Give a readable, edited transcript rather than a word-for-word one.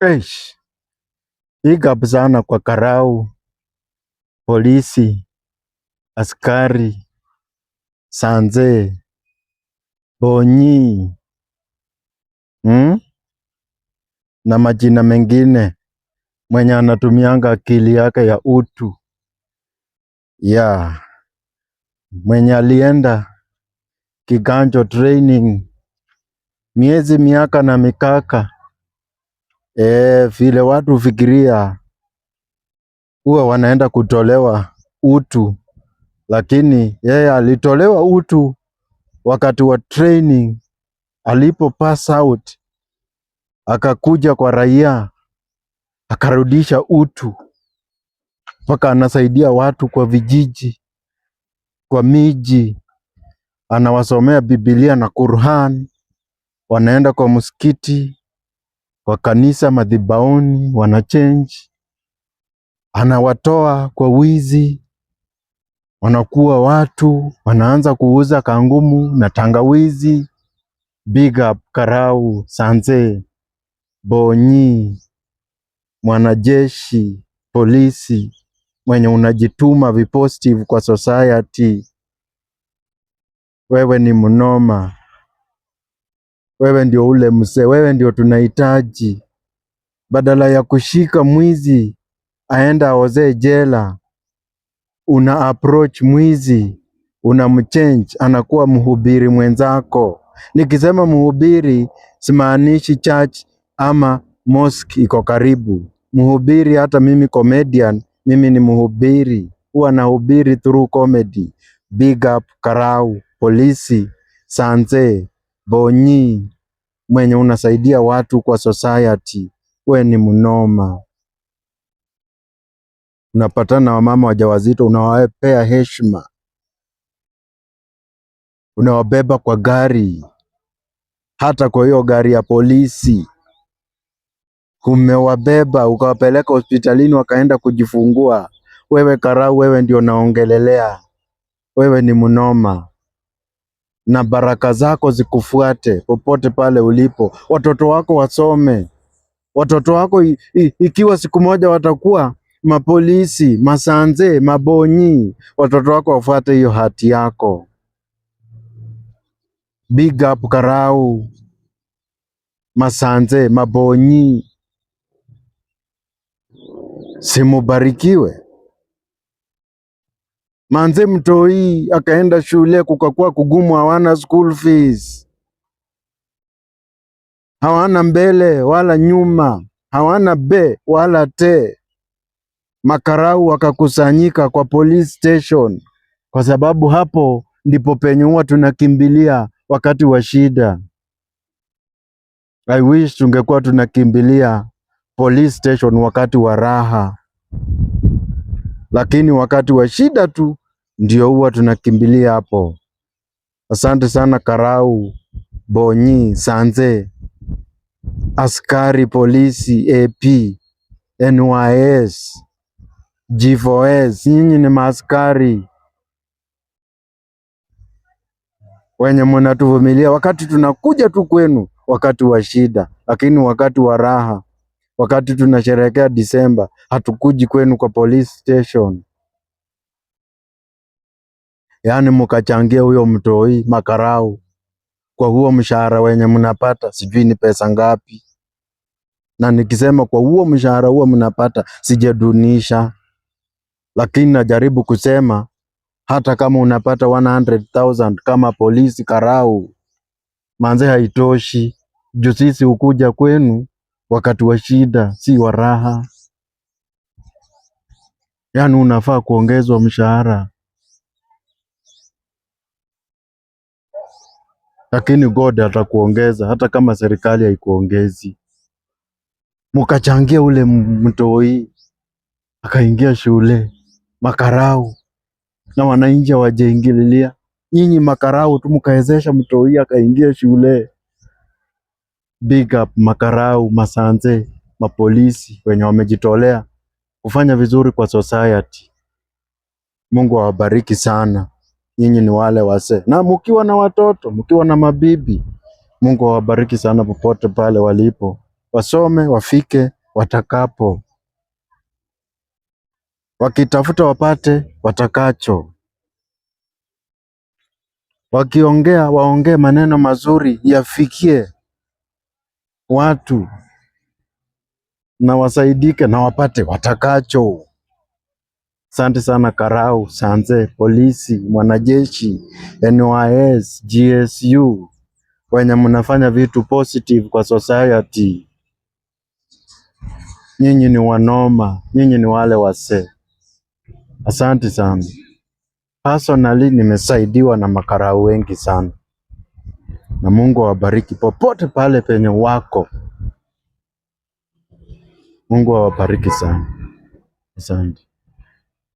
Eish, big up sana kwa karau, polisi, askari, sanze, bonyi, na majina mengine mwenye anatumianga akili yake ya utu. Yeah. Mwenye alienda kiganjo training miezi miaka na mikaka. Vile watu hufikiria huwa wanaenda kutolewa utu, lakini yeye alitolewa utu wakati wa training. Alipo pass out akakuja kwa raia, akarudisha utu, mpaka anasaidia watu kwa vijiji, kwa miji, anawasomea Biblia na Qur'an, wanaenda kwa msikiti, kwa kanisa, madhibauni, wanachange, anawatoa kwa wizi, wanakuwa watu, wanaanza kuuza kangumu na tangawizi. Big up karau, sanze, bonyi, mwanajeshi, polisi, mwenye unajituma vipositive kwa society. Wewe ni mnoma. Wewe ndio ule mzee, wewe ndio tunahitaji. Badala ya kushika mwizi aenda aozee jela, una approach mwizi, unamchange, anakuwa mhubiri mwenzako. Nikisema mhubiri simaanishi church ama mosque iko karibu. Mhubiri, hata mimi comedian, mimi ni mhubiri, huwa nahubiri through comedy. Big up karau, polisi, sanze, bonyi, mwenye unasaidia watu kwa society. We ni mnoma. Unapatana na wamama wajawazito, unawapea heshima, unawabeba kwa gari, hata kwa hiyo gari ya polisi umewabeba ukawapeleka hospitalini wakaenda kujifungua. Wewe karau, wewe ndio naongelelea. Wewe ni mnoma, na baraka zako zikufuate popote pale ulipo. Watoto wako wasome, watoto wako ikiwa siku moja watakuwa mapolisi, masanze, mabonyi, watoto wako wafuate hiyo hati yako. Big up karau, masanze, mabonyi, simubarikiwe. Manze mtoi akaenda shule kukakuwa kugumu, hawana school fees, hawana mbele wala nyuma, hawana be wala te. Makarau wakakusanyika kwa police station, kwa sababu hapo ndipo penye huwa tunakimbilia wakati wa shida. I wish tungekuwa tunakimbilia police station wakati wa raha, lakini wakati wa shida tu ndio huwa tunakimbilia hapo. Asante sana karau, bonyi, sanze, askari, polisi, AP, NYS, G4S, nyinyi ni maaskari wenye mnatuvumilia wakati tunakuja tu kwenu wakati wa shida, lakini wakati wa raha, wakati tunasherehekea Disemba, hatukuji kwenu kwa police station. Yaani mukachangia huyo mtoi makarau kwa huo mshahara wenye mnapata, sijui ni pesa ngapi. Na nikisema kwa huo mshahara huo mnapata, sijadunisha, lakini najaribu kusema hata kama unapata 100,000 kama polisi karau, manze haitoshi. Juu sisi hukuja kwenu wakati wa shida, si wa raha. Yaani unafaa kuongezwa mshahara, lakini God atakuongeza hata kama serikali haikuongezi. Mukachangia ule mtoi akaingia shule, makarau, na wananchi hawajaingililia. Nyinyi makarau tu mkawezesha mtoi akaingia shule. Big up makarau, masanze, mapolisi wenye wamejitolea kufanya vizuri kwa society. Mungu awabariki sana. Nyinyi ni wale wase, na mkiwa na watoto, mkiwa na mabibi, Mungu awabariki sana popote pale walipo. wasome, wafike watakapo, wakitafuta wapate watakacho, wakiongea waongee maneno mazuri yafikie watu na wasaidike na wapate watakacho. Asante sana Karau, Sanze, polisi, mwanajeshi, NYS, GSU, wenye mnafanya vitu positive kwa society. Nyinyi ni wanoma, nyinyi ni wale wase. Asante sana. Personally nimesaidiwa na makarau wengi sana, na Mungu awabariki popote pale penye wako. Mungu awabariki sana. Asante.